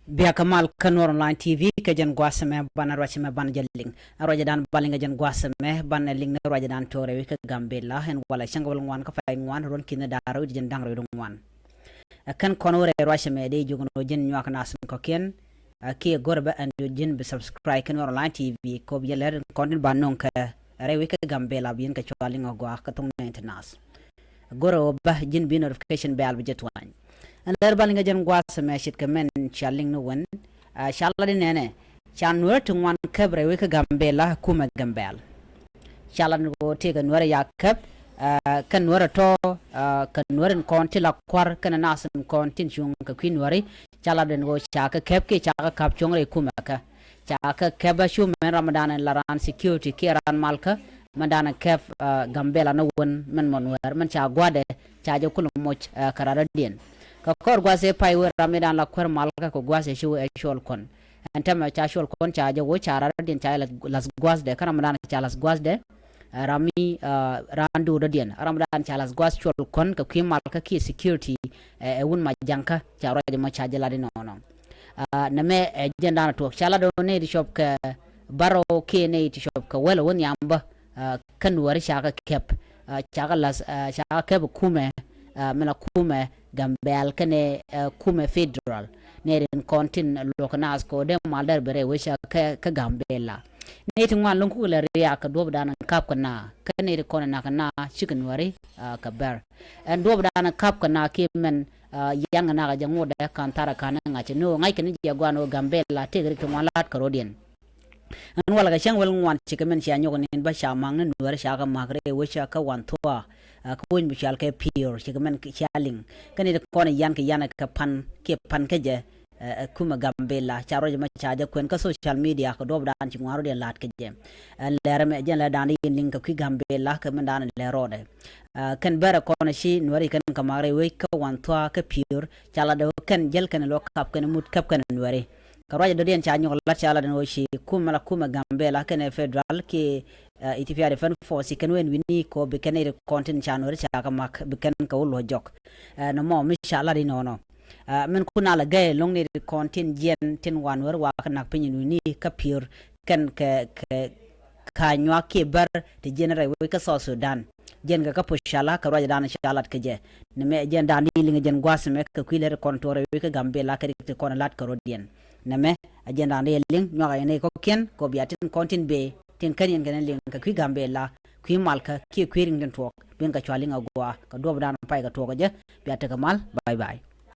Biya kamal kanor online TV ke jan gwasame ban rochime ban jalling roja dan balinga jan gwasame ban ling na roja dan tore wi ke gambela hen wala changol ngwan ka fay ngwan ron kina daro jan dang ro ngwan kan konore rochime de jogono jen nyak nas ko ken ki gorba and jen be subscribe kanor online TV ko bi ler kontin ban non ka rewi ke gambela bien ka chwalinga gwa ka tong maintenance goro ba jen bi notification bell bi jetwan and there balinga jan gwasame shit kamen chaling no wen shala de nene chan nur tung wan kabre we ka gambela kuma gambel shala no te ga nur ya kap kan nur to kan nur konti la kwar kan nasan kontin chung ka kwin wari shala den go cha ka kap ke cha ka kap chung re kuma ka cha ka kaba shu men ramadan la ran security ke ran malka mandana kap gambela no wen men monwer man cha gwade cha je kulum moch karara dien ka kor gwase pai we ramadan la kwar malka ko gwase shu e shol kon antama cha shol kon cha je wo cha radin cha las gwas de kana ramadan cha las gwas de rami randu radin ramadan cha las gwas shol kon ka kwi malka ki security e won ma janka cha roje ma cha jela de nono na me jenda na to chala do ne di shop ka baro ke ne di shop ka wala won yamba kan wari cha ka kep cha ka las cha ka kep kume mena kume gambel kane kume federal neren kontin lokanas ko de maldar bere wisha ka gambela netin wan lon kula riya ka dob dana kap kana kane de kona kana chicken wari ka ber and dob dana kap kana ke men yang na ga jango da kan tara kana ngache no ngai kan je gwano gambela te gari to malat ka rodien an wala ga shang wal ngwan chikamen sha nyogo nin ba sha mang ne nuar sha ka magre wisha ka wan toa ko won bi shal ka pior chikamen shaling kane de kona yan ka pan ke pan ke je kuma gambela charo je ma chaja kwen ka social media ko dob dan ci ngaro de lat ke je lere me je la dan yin link ki gambela ka man dan le rode kan bara kona shi nuari kan kamare we ka wan toa ka pior chala de kan jel kan lo kap kan mut kap kan nuari ka roje do den cha nyol la chala den o shi kuma gambela kan federal ki itipia de fan force kan wen wini ko be kan content channel cha ka mak be kan ka lo jok no mo mi shala di no men kuna la gay long ne content jen tin wan wer wa kan pinyin ni ka pure kan ka nywa ke bar de general we ka so Sudan jen ga ka pushala ka roje dan shalat ke je ne me jen dan li nga jen gwas me ka kuiler kontore we ka gambela ka dik ko na lat ka rodien ne me jen dan ling nywa ga ne ko ken ko biatin content be tin kan yen gan ling ka kui gambela kui malka ki kuiring den tok ben ka chwalinga gwa ka dob dan pai ka to ga je biata ka mal bye bye